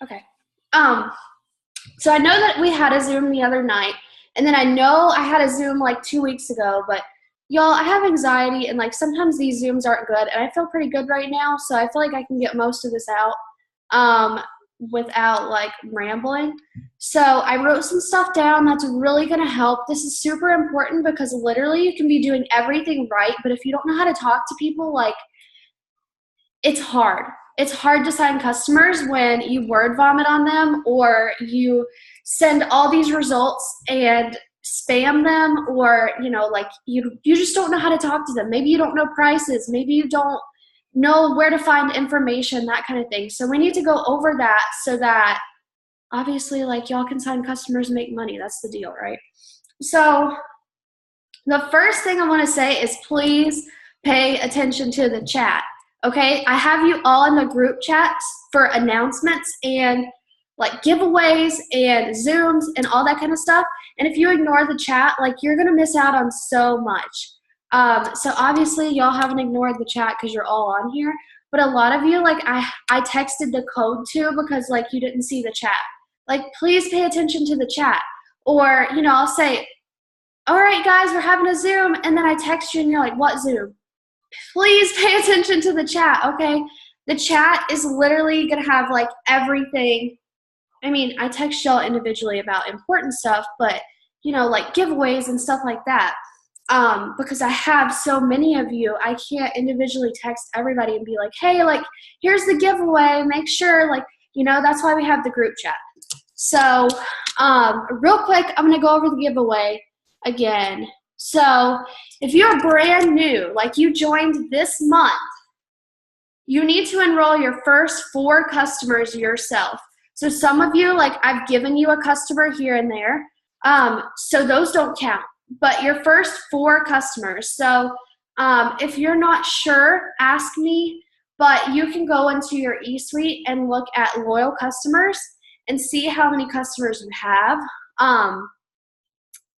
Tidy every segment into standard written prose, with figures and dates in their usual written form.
Okay. So I know that we had a Zoom the other night, and then I know I had a Zoom like 2 weeks ago, but y'all, I have anxiety, and like sometimes these Zooms aren't good, and I feel pretty good right now, so I feel like I can get most of this out without like rambling. So I wrote some stuff down that's really going to help. This is super important because literally you can be doing everything right, but if you don't know how to talk to people, like, it's hard. It's hard to sign customers when you word vomit on them, or you send all these results and spam them, or like you just don't know how to talk to them. Maybe you don't know prices, maybe you don't know where to find information, that kind of thing. So we need to go over that so that obviously like y'all can sign customers and make money. That's the deal, right? So the first thing I want to say is please pay attention to the chat. Okay, I have you all in the group chats for announcements and like giveaways and Zooms and all that kind of stuff. And if you ignore the chat, like you're gonna miss out on so much. So obviously y'all haven't ignored the chat because you're all on here, but a lot of you, like I texted the code to because like you didn't see the chat. Like please pay attention to the chat. Or I'll say, all right guys, we're having a Zoom, and then I text you and you're like, what Zoom? Please pay attention to the chat, okay? The chat is literally going to have like everything. I mean, I text y'all individually about important stuff, but like giveaways and stuff like that. Because I have so many of you, I can't individually text everybody and be like, hey, like, here's the giveaway. Make sure, like, that's why we have the group chat. So real quick, I'm going to go over the giveaway again. So if you're brand new, like you joined this month, you need to enroll your first 4 customers yourself. So some of you, like I've given you a customer here and there, so those don't count, but your first 4 customers. So if you're not sure, ask me, but you can go into your eSuite and look at loyal customers and see how many customers you have.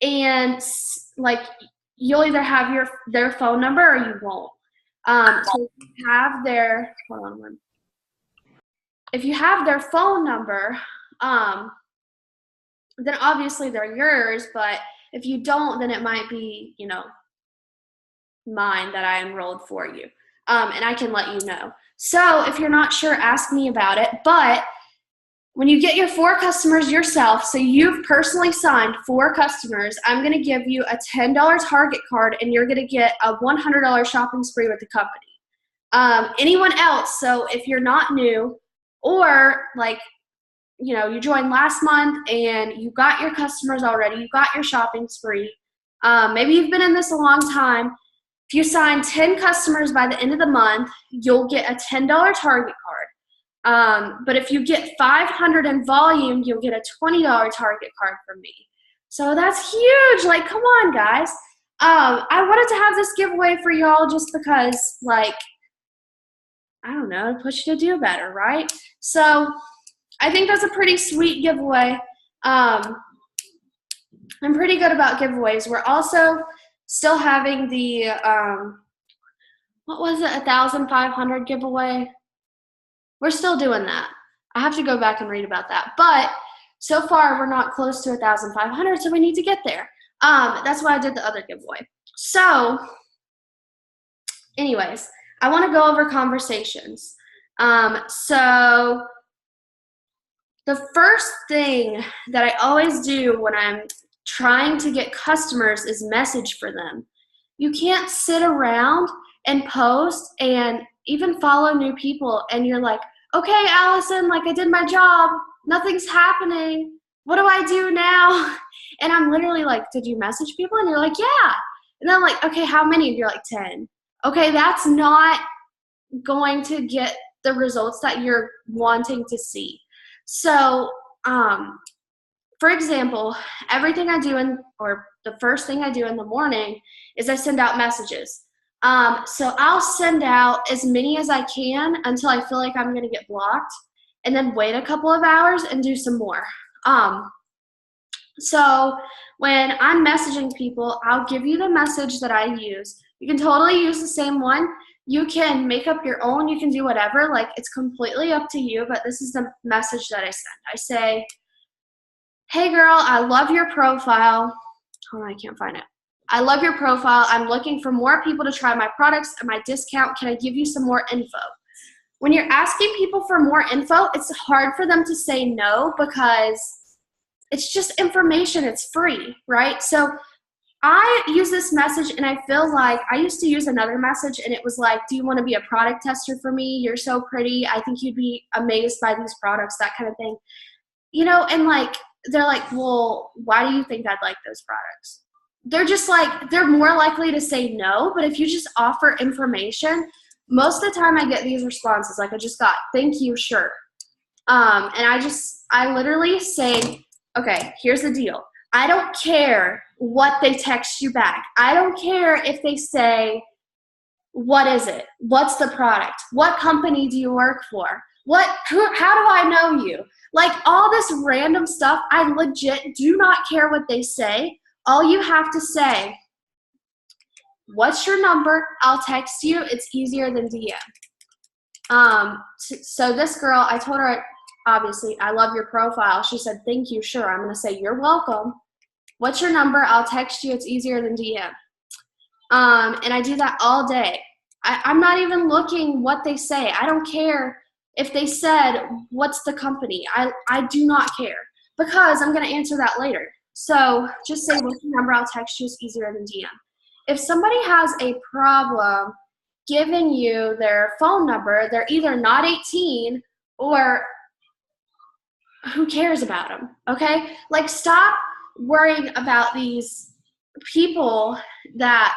And like you'll either have their phone number or you won't. So if you have their if you have their phone number, then obviously they're yours. But if you don't, then it might be mine that I enrolled for you, and I can let you know. So if you're not sure, ask me about it. But when you get your 4 customers yourself, so you've personally signed 4 customers, I'm going to give you a $10 Target card, and you're going to get a $100 shopping spree with the company. Anyone else, so if you're not new, or like, you joined last month and you got your customers already, you got your shopping spree, maybe you've been in this a long time, if you sign 10 customers by the end of the month, you'll get a $10 Target card. But if you get 500 in volume, you'll get a $20 Target card from me. So that's huge. Like, come on, guys. I wanted to have this giveaway for y'all just because, like, I don't know, to push you to do better, right? So I think that's a pretty sweet giveaway. I'm pretty good about giveaways. We're also still having the, what was it, 1,500 giveaway? We're still doing that. I have to go back and read about that. But so far, we're not close to 1,500, so we need to get there. That's why I did the other giveaway. So anyways, I want to go over conversations. So the first thing that I always do when I'm trying to get customers is message for them. You can't sit around and post and even follow new people and you're like, okay, Allison, like I did my job, nothing's happening, what do I do now? And I'm literally like, did you message people? And you're like, yeah. And I'm like, okay, how many? And you're like, 10. Okay, that's not going to get the results that you're wanting to see. So for example, everything I do or the first thing I do in the morning is I send out messages. So I'll send out as many as I can until I feel like I'm going to get blocked, and then wait a couple of hours and do some more. So when I'm messaging people, I'll give you the message that I use. You can totally use the same one. You can make up your own. You can do whatever. Like, it's completely up to you, but this is the message that I send. I say, hey, girl, I love your profile. Hold on, I can't find it. I love your profile. I'm looking for more people to try my products and my discount. Can I give you some more info? When you're asking people for more info, it's hard for them to say no because it's just information. It's free, right? So I use this message, and I feel like I used to use another message, and it was like, do you want to be a product tester for me? You're so pretty. I think you'd be amazed by these products, that kind of thing. You know, and like, they're like, well, why do you think I'd like those products? They're just like, they're more likely to say no, but if you just offer information, most of the time I get these responses, like I just got, thank you, sure. And I literally say, okay, here's the deal. I don't care what they text you back. I don't care if they say, what is it? What's the product? What company do you work for? How do I know you? Like, all this random stuff, I legit do not care what they say. All you have to say, what's your number? I'll text you. It's easier than DM. So this girl, I told her, obviously, I love your profile. She said, thank you, sure. I'm going to say, you're welcome. What's your number? I'll text you. It's easier than DM. And I do that all day. I'm not even looking what they say. I don't care if they said, what's the company? I do not care because I'm going to answer that later. So just say, what's your number? I'll text you. It's easier than DM. If somebody has a problem giving you their phone number, they're either not 18 or who cares about them, okay? Like, stop worrying about these people that,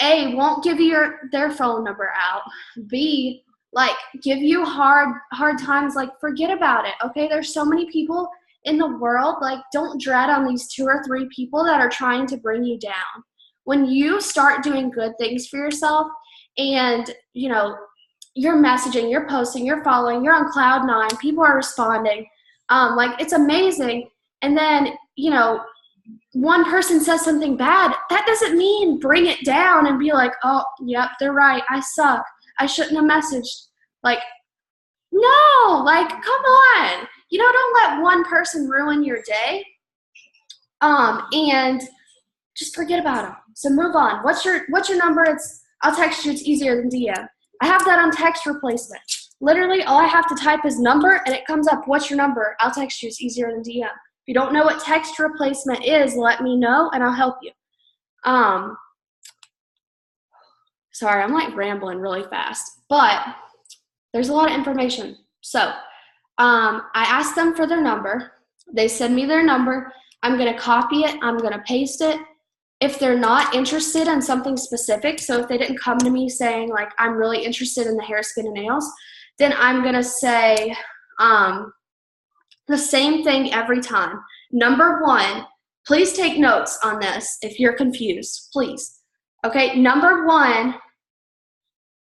A, won't give you their phone number out, B, like, give you hard times. Like, forget about it, okay? There's so many people in the world. Like, don't dread on these 2 or 3 people that are trying to bring you down. When you start doing good things for yourself and, you know, you're messaging, you're posting, you're following, you're on cloud 9, people are responding, like, it's amazing. And then, you know, one person says something bad, that doesn't mean bring it down and be like, oh, yep, they're right, I suck, I shouldn't have messaged. Like, no, like, come on. You know, don't let one person ruin your day. And just forget about them. So move on. What's your number? I'll text you. It's easier than DM. I have that on text replacement. Literally, all I have to type is number, and it comes up, what's your number? I'll text you. It's easier than DM. If you don't know what text replacement is, let me know, and I'll help you. Sorry, I'm like rambling really fast, but there's a lot of information. So I asked them for their number. They send me their number. I'm going to copy it. I'm going to paste it. If they're not interested in something specific, so if they didn't come to me saying, like, I'm really interested in the hair, skin, and nails, then I'm going to say the same thing every time. Number 1, please take notes on this if you're confused, please. Okay, number 1,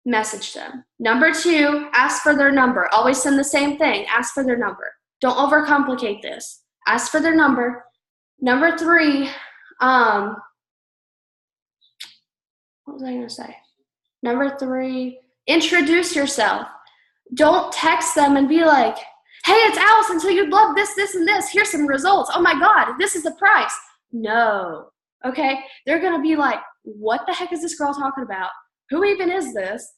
message them. Number 2, ask for their number. Always send the same thing. Ask for their number. Don't overcomplicate this. Ask for their number. Number 3, what was I going to say? Number 3, introduce yourself. Don't text them and be like, hey, it's Allison, so you'd love this, this, and this. Here's some results. Oh my God, this is the price. No, okay? They're going to be like, what the heck is this girl talking about? Who even is this?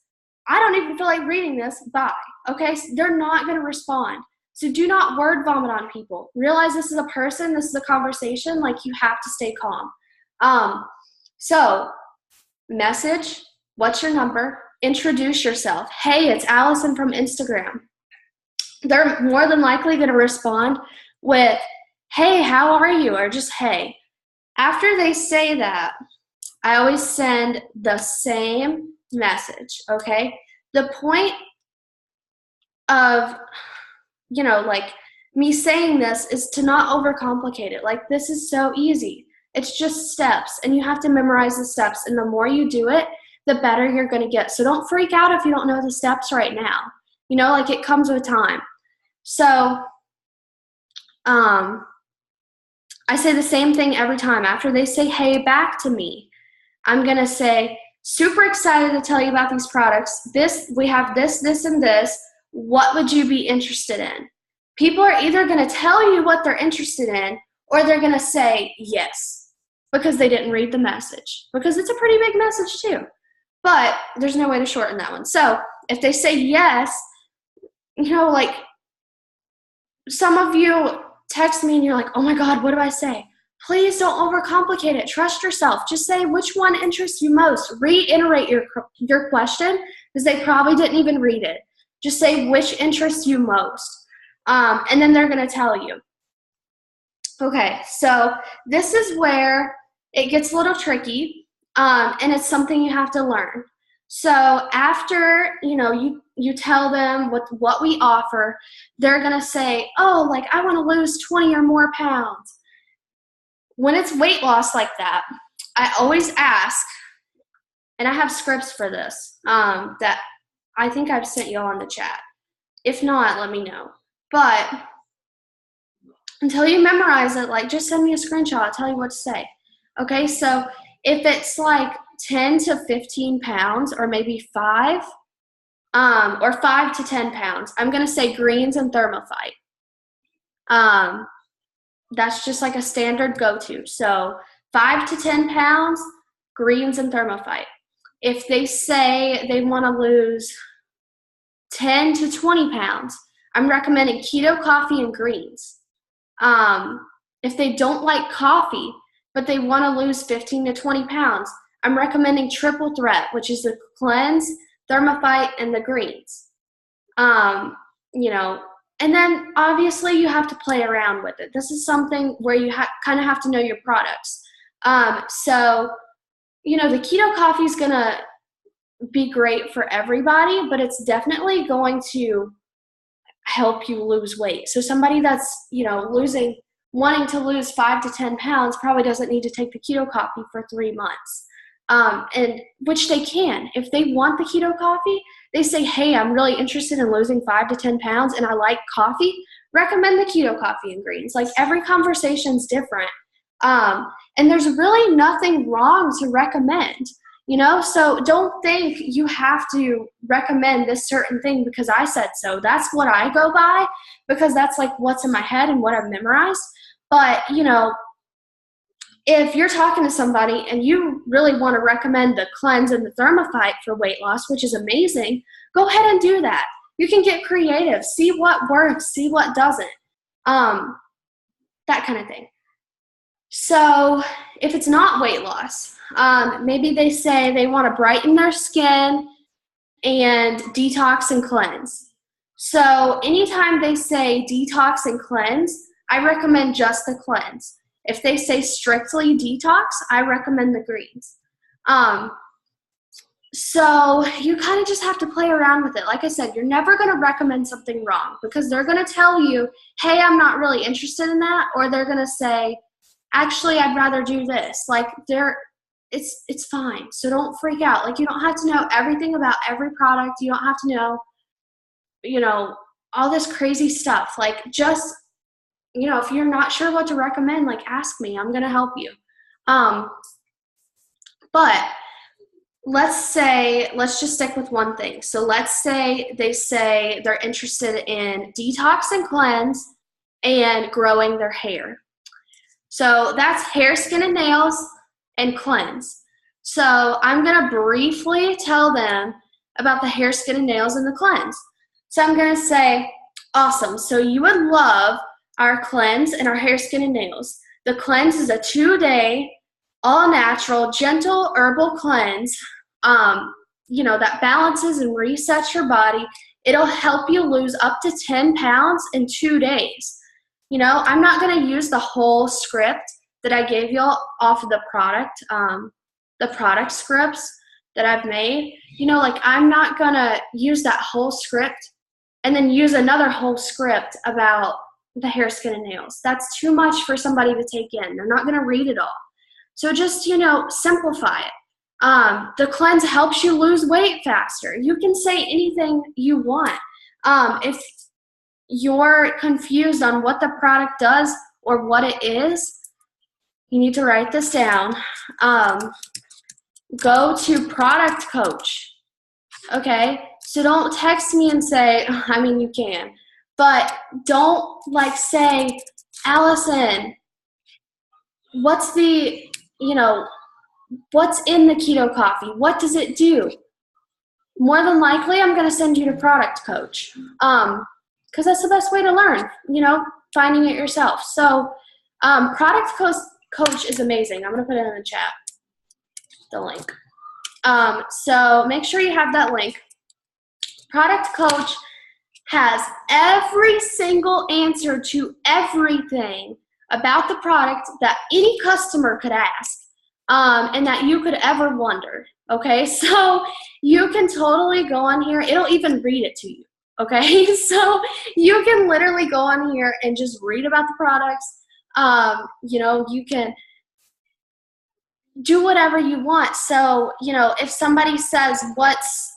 I don't even feel like reading this. Bye, okay? So they're not going to respond. So do not word vomit on people. Realize this is a person, this is a conversation. Like, you have to stay calm. So message, what's your number? Introduce yourself. Hey, it's Allison from Instagram. They're more than likely going to respond with, hey, how are you? Or just, hey. After they say that, I always send the same message, okay? The point of, you know, like, me saying this is to not overcomplicate it. Like, this is so easy. It's just steps, and you have to memorize the steps, and the more you do it, the better you're going to get. So don't freak out if you don't know the steps right now. You know, like, it comes with time. So I say the same thing every time. After they say, hey, back to me, I'm going to say, super excited to tell you about these products. We have this, this, and this. What would you be interested in? People are either going to tell you what they're interested in, or they're going to say yes, because they didn't read the message, because it's a pretty big message too. But there's no way to shorten that one. So if they say yes, like some of you text me and you're like, oh my God, what do I say? Please don't overcomplicate it. Trust yourself. Just say which one interests you most. Reiterate your question, because they probably didn't even read it. Just say which interests you most. And then they're going to tell you. Okay, so this is where it gets a little tricky, and it's something you have to learn. So after, you tell them what we offer, they're going to say, oh, like I want to lose 20 or more pounds. When it's weight loss like that, I always ask, and I have scripts for this that I think I've sent y'all in the chat. If not, let me know. But until you memorize it, like just send me a screenshot. I'll tell you what to say. Okay, so if it's like 10 to 15 pounds or maybe 5, or 5 to 10 pounds, I'm going to say greens and thermophyte. That's just like a standard go-to. So 5 to 10 pounds, greens and thermophyte. If they say they want to lose 10 to 20 pounds, I'm recommending keto, coffee, and greens. If they don't like coffee, but they want to lose 15 to 20 pounds, I'm recommending triple threat, which is the cleanse, thermophyte, and the greens. And then obviously you have to play around with it. This is something where you kind of have to know your products. So, the keto coffee is going to be great for everybody, but it's definitely going to help you lose weight. So somebody that's, wanting to lose 5 to 10 pounds probably doesn't need to take the keto coffee for 3 months. And which they can. If they want the keto coffee, they say, hey, I'm really interested in losing 5 to 10 pounds and I like coffee, recommend the keto coffee and greens. Like every conversation's different. And there's really nothing wrong to recommend, so don't think you have to recommend this certain thing because I said so. That's what I go by because that's like what's in my head and what I've memorized. But, if you're talking to somebody and you really want to recommend the cleanse and the thermophyte for weight loss, which is amazing, go ahead and do that. You can get creative, see what works, see what doesn't, that kind of thing. So if it's not weight loss, maybe they say they want to brighten their skin and detox and cleanse. So anytime they say detox and cleanse, I recommend just the cleanse. If they say strictly detox, I recommend the greens. So you kind of just have to play around with it. Like I said, you're never going to recommend something wrong because they're going to tell you, hey, I'm not really interested in that. Or they're going to say, actually, I'd rather do this. Like it's fine. So don't freak out. Like you don't have to know everything about every product. You don't have to know, all this crazy stuff. Like just, if you're not sure what to recommend, like ask me, I'm going to help you. But let's just stick with one thing. So let's say they say they're interested in detox and cleanse and growing their hair. So that's hair, skin, and nails and cleanse. So I'm going to briefly tell them about the hair, skin, and nails and the cleanse. So I'm going to say, awesome. So you would love our cleanse and our hair, skin, and nails. The cleanse is a 2-day, all-natural, gentle herbal cleanse, that balances and resets your body. It'll help you lose up to 10 pounds in 2 days. I'm not going to use the whole script that I gave y'all off of the product scripts that I've made. I'm not going to use that whole script and then use another whole script about the hair, skin, and nails. That's too much for somebody to take in. They're not going to read it all. So just, simplify it. The cleanse helps you lose weight faster. You can say anything you want. If you're confused on what the product does or what it is, you need to write this down. go to product coach. Okay, so don't text me and say, I mean, you can, but don't like say, Allison, what's the, what's in the keto coffee? What does it do? More than likely, I'm going to send you to product coach, because that's the best way to learn, finding it yourself. So product coach is amazing. I'm going to put it in the chat, the link. So make sure you have that link. Product coach has every single answer to everything about the product that any customer could ask, and that you could ever wonder. Okay, so you can totally go on here. It'll even read it to you. Okay, so you can literally go on here and just read about the products. You can do whatever you want. So, if somebody says, let's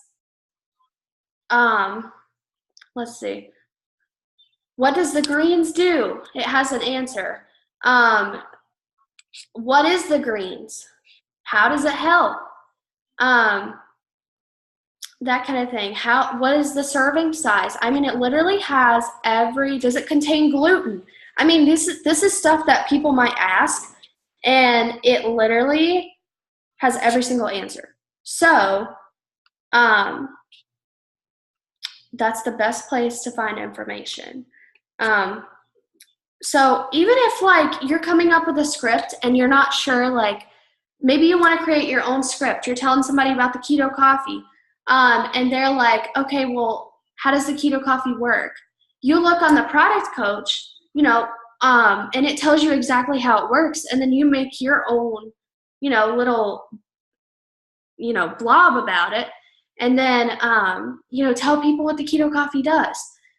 see, what does the greens do? It has an answer. What is the greens? How does it help? That kind of thing. What is the serving size? I mean, it literally has does it contain gluten? I mean, this is stuff that people might ask, and it literally has every single answer. So, that's the best place to find information. So even if you're coming up with a script and you're not sure, maybe you want to create your own script. You're telling somebody about the keto coffee, and they're like, okay, well, how does the keto coffee work? You look on the product coach, and it tells you exactly how it works, and then you make your own, little, blob about it, and then, tell people what the keto coffee does.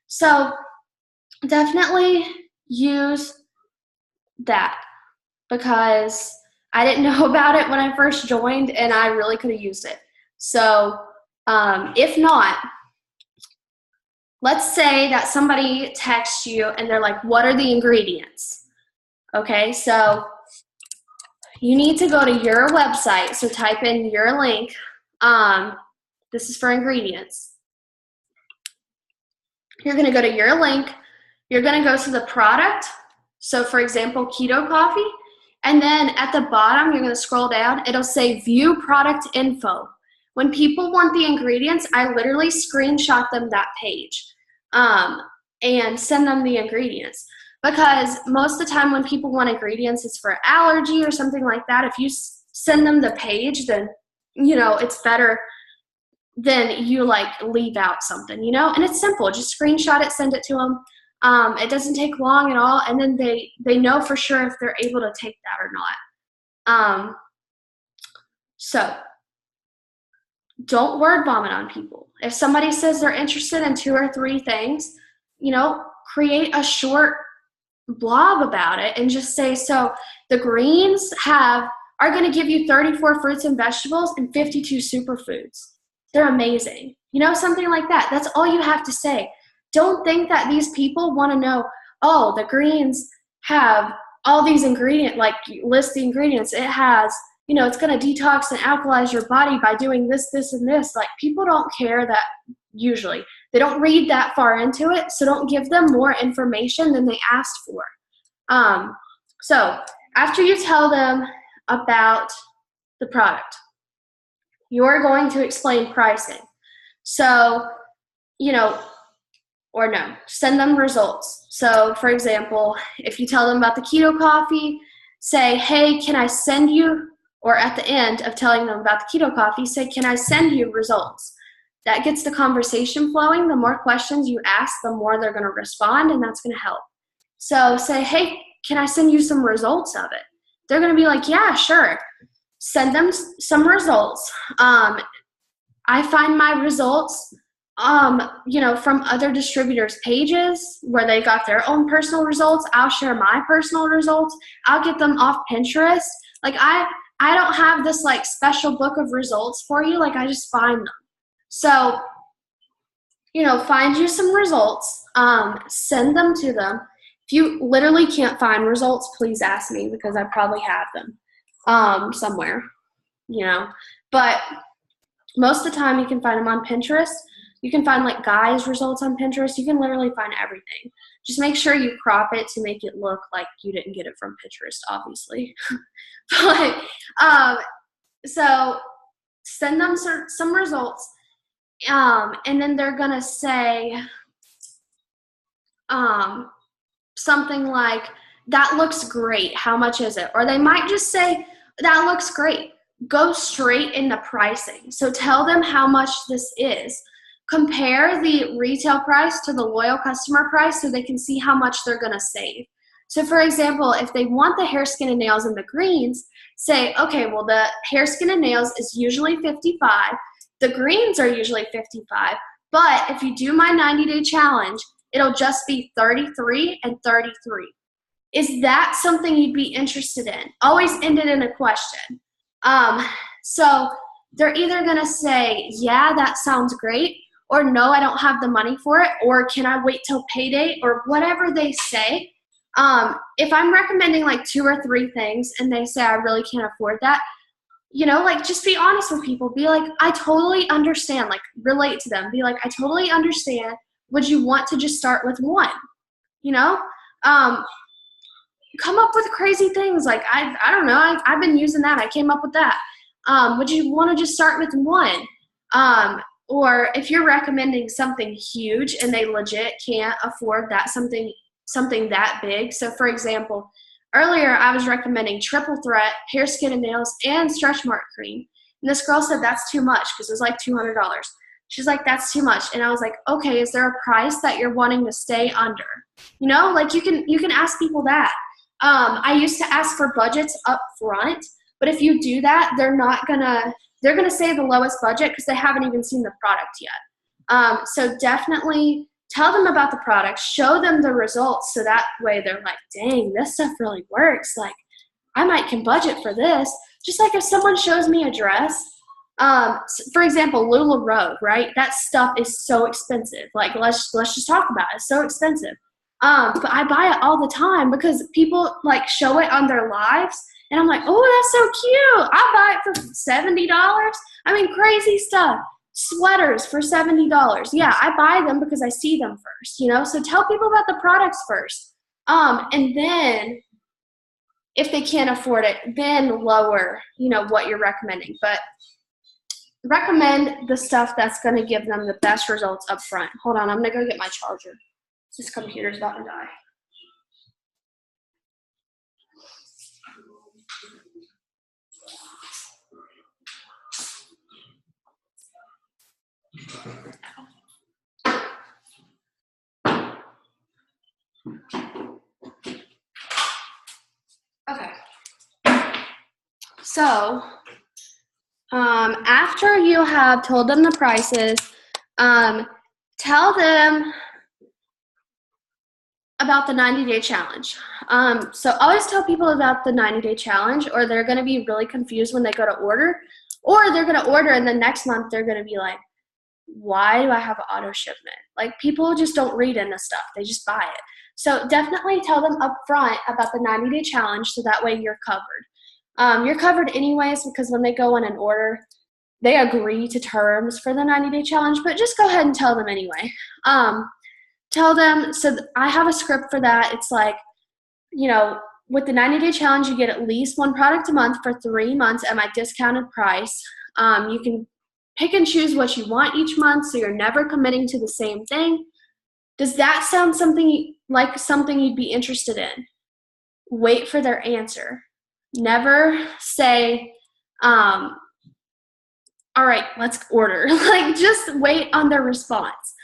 So definitely use that, because I didn't know about it when I first joined, and I really could have used it. So if not, let's say that somebody texts you and they're like, what are the ingredients? Okay, so you need to go to your website. So type in your link. This is for ingredients. You're going to go to your link. You're going to go to the product. So for example, keto coffee. And then at the bottom, you're going to scroll down. It'll say view product info. When people want the ingredients, I literally screenshot them that page and send them the ingredients. Because most of the time when people want ingredients, it's for allergy or something like that. If you send them the page, then, it's better than you leave out something, and it's simple. Just screenshot it, send it to them. It doesn't take long at all, and then they know for sure if they're able to take that or not. So don't word vomit on people. If somebody says they're interested in 2 or 3 things, create a short blog about it and just say, so the greens are going to give you 34 fruits and vegetables and 52 superfoods. They're amazing. Something like that. That's all you have to say. Don't think that these people want to know, oh, the greens have all these ingredients, list the ingredients. It has, it's going to detox and alkalize your body by doing this, this, and this. People don't care that usually. They don't read that far into it, so don't give them more information than they asked for. So after you tell them about the product, you're going to explain pricing. So, or no, send them results. So for example, if you tell them about the keto coffee, say, hey, can I send you, or at the end of telling them about the keto coffee, say, can I send you results? That gets the conversation flowing. The more questions you ask, the more they're going to respond, and that's going to help. So say, hey, can I send you some results of it? They're going to be like, yeah, sure. Send them some results. I find my results, from other distributors' pages where they got their own personal results. I'll share my personal results. I'll get them off Pinterest. I don't have this special book of results for you. I just find them. So, find you some results, send them to them. If you literally can't find results, please ask me, because I probably have them somewhere. you know. But most of the time you can find them on Pinterest. You can find like guys' results on Pinterest. You can literally find everything. Just make sure you crop it to make it look like you didn't get it from Pinterest, obviously. But so send them some results, and then they're gonna say something like, that looks great, how much is it? Or they might just say, that looks great. Go straight into pricing. So tell them how much this is. Compare the retail price to the loyal customer price so they can see how much they're gonna save. So for example, if they want the hair, skin, and nails in the greens, say, okay, well the hair, skin, and nails is usually $55. The greens are usually $55. But if you do my 90-day challenge, it'll just be $33 and $33. Is that something you'd be interested in? Always end it in a question. So they're either gonna say, yeah, that sounds great, or no, I don't have the money for it, or can I wait till payday, or whatever they say. If I'm recommending like 2 or 3 things and they say I really can't afford that, you know, like just be honest with people. Be like, I totally understand, like relate to them. Be like, I totally understand. Would you want to just start with 1? You know? Come up with crazy things. Like, I don't know, I've been using that. I came up with that. Would you want to just start with 1? Or if you're recommending something huge and they legit can't afford that, something that big. So for example, earlier I was recommending triple threat, hair, skin, and nails, and stretch mark cream. And this girl said that's too much because it was like $200. She's like, that's too much. And I was like, okay, is there a price that you're wanting to stay under? You know, like you can ask people that. I used to ask for budgets up front, but if you do that, they're gonna say the lowest budget because they haven't even seen the product yet. So definitely tell them about the product, show them the results, so that way they're like, dang, this stuff really works. Like, I can budget for this. Just like if someone shows me a dress, for example, LuLaRoe, right? That stuff is so expensive. Like, let's just talk about it. It's so expensive. But I buy it all the time because people like show it on their lives, and I'm like, oh, that's so cute. I buy it for $70. I mean, crazy stuff. Sweaters for $70. Yeah, I buy them because I see them first, you know? So tell people about the products first. And then if they can't afford it, then lower, you know, what you're recommending. But recommend the stuff that's going to give them the best results up front. Hold on, I'm going to go get my charger. This computer's about to die. Okay. So, after you have told them the prices, tell them about the 90-day challenge. So always tell people about the 90-day challenge, or they're going to be really confused when they go to order, or they're going to order and then next month they're going to be like, why do I have auto shipment? Like, people just don't read into stuff. They just buy it. So definitely tell them up front about the 90-day challenge so that way you're covered. You're covered anyways because when they go in and order, they agree to terms for the 90-day challenge, but just go ahead and tell them anyway. Tell them, so I have a script for that. It's like, you know, with the 90-day challenge, you get at least 1 product a month for 3 months at my discounted price. You can pick and choose what you want each month, so you're never committing to the same thing. Does that sound something you'd be interested in? Wait for their answer. Never say, all right, let's order. Like, just wait on their response.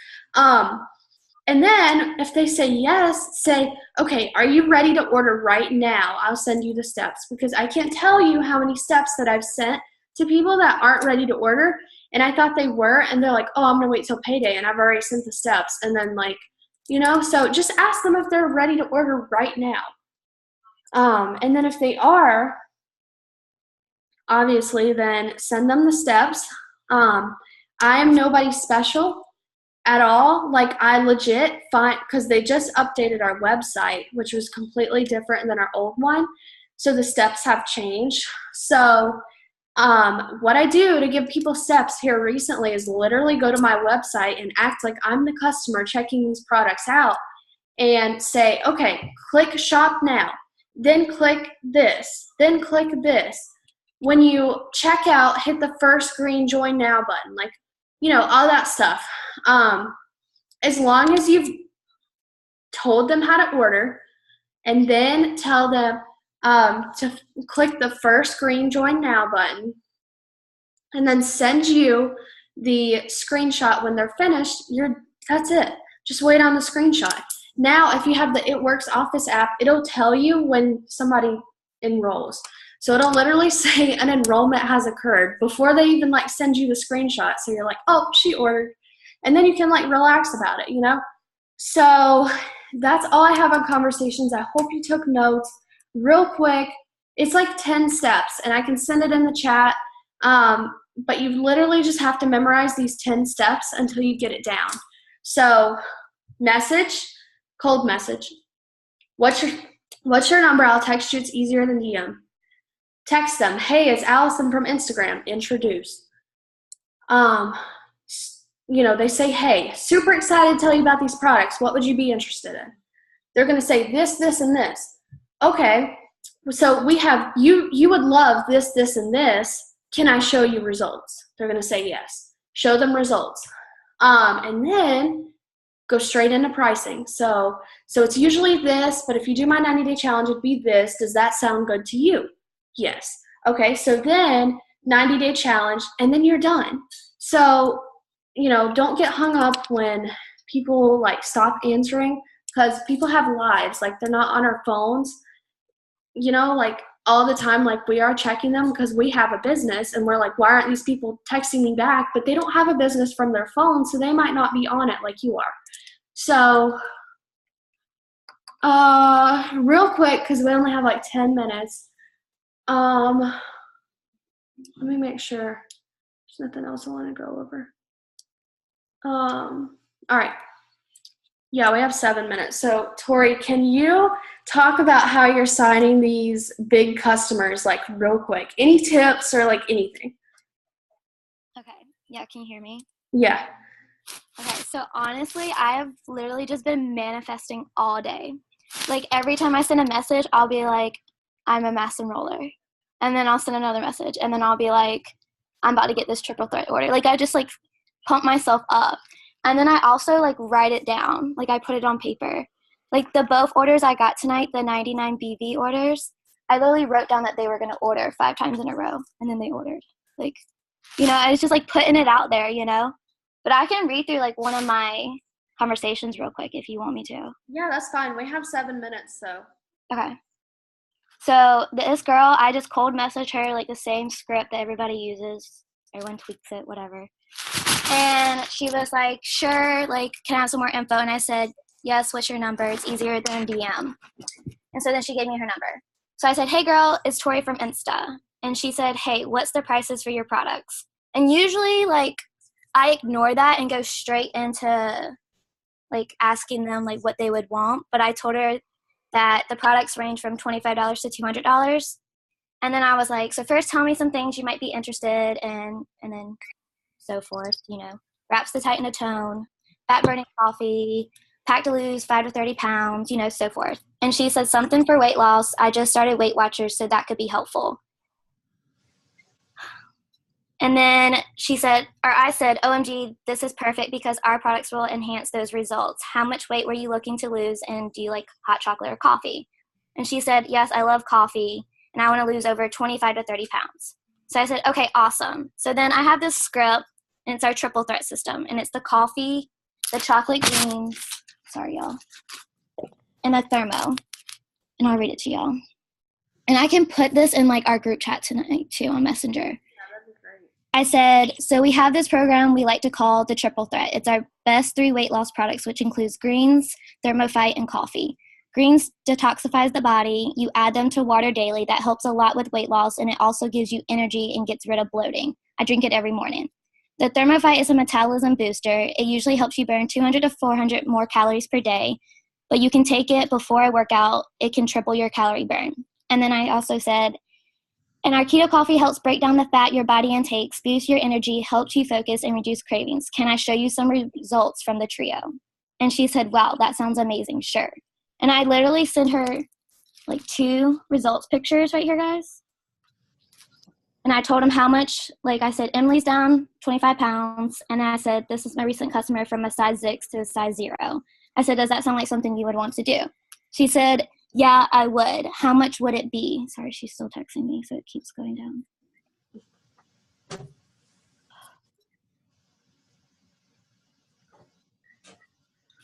And then if they say yes, say, okay, are you ready to order right now? I'll send you the steps, because I can't tell you how many steps that I've sent to people that aren't ready to order. And I thought they were, and they're like, oh, I'm going to wait till payday, and I've already sent the steps. And then, like, you know, so just ask them if they're ready to order right now. And then if they are, obviously, then send them the steps. I am nobody special at all. Like, I legit find, because they just updated our website, which was completely different than our old one. So the steps have changed. So What I do to give people steps here recently is literally go to my website and act like I'm the customer checking these products out and say, okay, click shop now, then click this, then click this. When you check out, hit the first green join now button, like, all that stuff. As long as you've told them how to order and then tell them to click the first green join now button and then send you the screenshot when they're finished, that's it. Just wait on the screenshot. Now, if you have the ITWorks Office app, it'll tell you when somebody enrolls. So it'll literally say an enrollment has occurred before they even send you the screenshot. So you're like, oh, she ordered. And then you can relax about it, So that's all I have on conversations. I hope you took notes real quick. It's 10 steps and I can send it in the chat. But you literally just have to memorize these 10 steps until you get it down. So message, cold message. What's your number? I'll text you. It's easier than DM. Text them. Hey, it's Allison from Instagram. Introduce. They say, hey, super excited to tell you about these products. What would you be interested in? They're going to say this, this, and this. Okay. So we have, you would love this, this, and this. Can I show you results? They're going to say yes. Show them results. And then go straight into pricing. So it's usually this, but if you do my 90-day challenge, it'd be this. Does that sound good to you? Yes. Okay, so then 90-day challenge, and then you're done. So, don't get hung up when people stop answering, because people have lives. They're not on our phones, all the time. We are checking them because we have a business, and we're why aren't these people texting me back? But they don't have a business from their phone, so they might not be on it like you are. So real quick, because we only have 10 minutes, let me make sure there's nothing else I want to go over. All right. Yeah, we have 7 minutes. So Tori, can you talk about how you're signing these big customers real quick? Any tips or anything? Okay. Yeah, can you hear me? Yeah. Okay, so honestly, I have literally just been manifesting all day. Every time I send a message, I'll be like, I'm a mass enroller. And then I'll send another message. And then I'll be like, I'm about to get this triple threat order. I just pump myself up. And then I also write it down. I put it on paper. The both orders I got tonight, the 99 BV orders, I literally wrote down that they were going to order 5 times in a row. And then they ordered. I was just putting it out there, But I can read through one of my conversations real quick if you want me to. Yeah, that's fine. We have 7 minutes, so. Okay. So this girl, I just cold messaged her the same script that everybody uses. Everyone tweaks it, whatever. And she was like, sure, can I have some more info? And I said, yes, what's your number? It's easier than DM. And so then she gave me her number. So I said, hey girl, it's Tori from Insta. And she said, hey, what's the prices for your products? And usually I ignore that and go straight into asking them what they would want. But I told her that the products range from $25 to $200. And then I was like, so first tell me some things you might be interested in, and then so forth, wraps to tighten a tone, fat burning coffee, pack to lose 5 to 30 pounds, so forth. And she said something for weight loss. I just started Weight Watchers, so that could be helpful. And then I said, OMG, this is perfect because our products will enhance those results. How much weight were you looking to lose, and do you like hot chocolate or coffee? And she said, yes, I love coffee, and I want to lose over 25 to 30 pounds. So I said, okay, awesome. So then I have this script, and it's our triple threat system, and it's the coffee, the chocolate greens, sorry, y'all, and a thermo. And I'll read it to y'all. And I can put this in our group chat tonight, too, on Messenger. I said, so we have this program we like to call the triple threat. It's our best 3 weight loss products, which includes greens, thermophyte, and coffee. Greens detoxifies the body. You add them to water daily. That helps a lot with weight loss, and it also gives you energy and gets rid of bloating. I drink it every morning. The thermophyte is a metabolism booster. It usually helps you burn 200 to 400 more calories per day, but you can take it before a workout. It can triple your calorie burn. And then I also said, And our keto coffee helps break down the fat your body intakes, boost your energy, helps you focus, and reduce cravings. Can I show you some results from the trio? And she said, wow, that sounds amazing. Sure. And I literally sent her like 2 results pictures right here, guys. And I told him how much, like I said, Emily's down 25 pounds. And I said, this is my recent customer from a size 6 to a size 0. I said, does that sound like something you would want to do? She said, yeah, I would. How much would it be? Sorry, she's still texting me, so it keeps going down.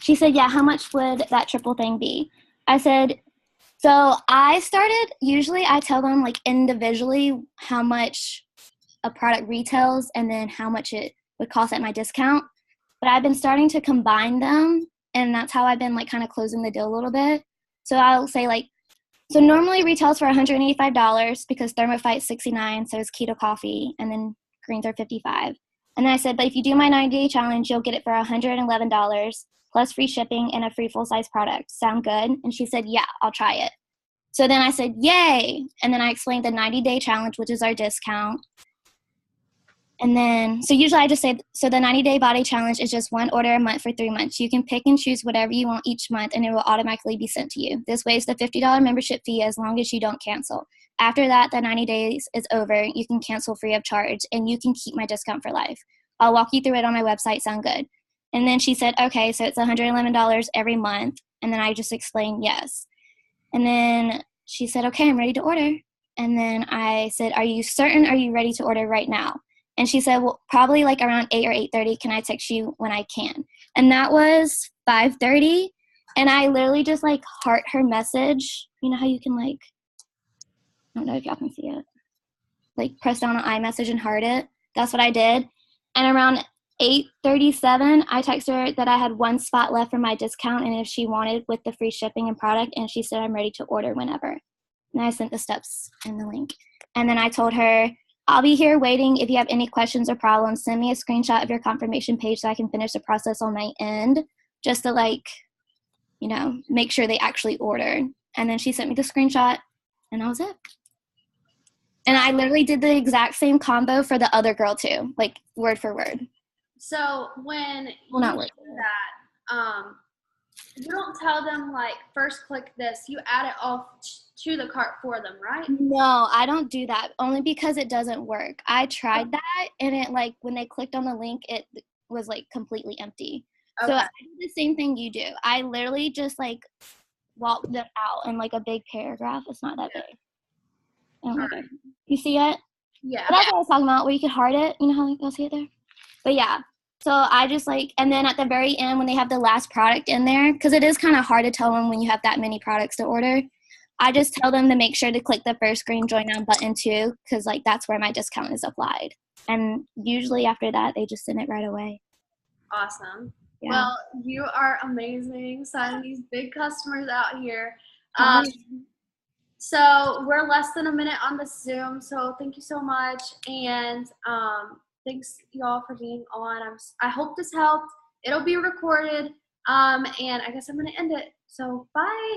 She said, yeah, how much would that triple thing be? I said, so usually I tell them like individually how much a product retails and then how much it would cost at my discount. But I've been starting to combine them, and that's how I've been like kind of closing the deal a little bit. So I'll say like, so normally retails for $185 because Thermophyte's $69, so is Keto Coffee, and then greens are $55. And then I said, but if you do my 90-day challenge, you'll get it for $111 plus free shipping and a free full-size product. Sound good? And she said, yeah, I'll try it. So then I said, yay. And then I explained the 90-day challenge, which is our discount. And then, so usually I just say, so the 90-day body challenge is just 1 order a month for 3 months. You can pick and choose whatever you want each month, and it will automatically be sent to you. This waives the $50 membership fee as long as you don't cancel. After that, the 90 days is over. You can cancel free of charge, and you can keep my discount for life. I'll walk you through it on my website. Sound good? And then she said, okay, so it's $111 every month. And then I just explained yes. And then she said, okay, I'm ready to order. And then I said, are you certain? Are you ready to order right now? And she said, well, probably like around 8 or 8:30, can I text you when I can? And that was 5:30. And I literally just like heart her message. You know how you can like, I don't know if y'all can see it, like press down on iMessage and heart it. That's what I did. And around 8:37, I texted her that I had 1 spot left for my discount and if she wanted with the free shipping and product. And she said, I'm ready to order whenever. And I sent the steps and the link. And then I told her, I'll be here waiting. If you have any questions or problems, send me a screenshot of your confirmation page so I can finish the process on my end, just to like, you know, make sure they actually ordered. And then she sent me the screenshot, and that was it. And I literally did the exact same combo for the other girl too, like word for word. So when Well, not you word. do that, you don't tell them like first click this. You add it off to the cart for them, right? No, I don't do that, only because it doesn't work. I tried that, and it like when they clicked on the link, it was like completely empty. Okay. So I did the same thing you do. I literally just like walked them out in like a big paragraph. It's not that big. Oh my God. You see it? Yeah. But that's what I was talking about, where you could heart it. You know how you'll see it there? But yeah. So I just like, and then at the very end when they have the last product in there, because it is kind of hard to tell them when you have that many products to order, I just tell them to make sure to click the first green join now button too, because like that's where my discount is applied. And usually after that, they just send it right away. Awesome. Yeah. Well, you are amazing, signing these big customers out here. So we're less than a minute on the Zoom, so thank you so much, and thanks y'all for being on. I hope this helped. It'll be recorded, and I guess I'm gonna end it. So bye.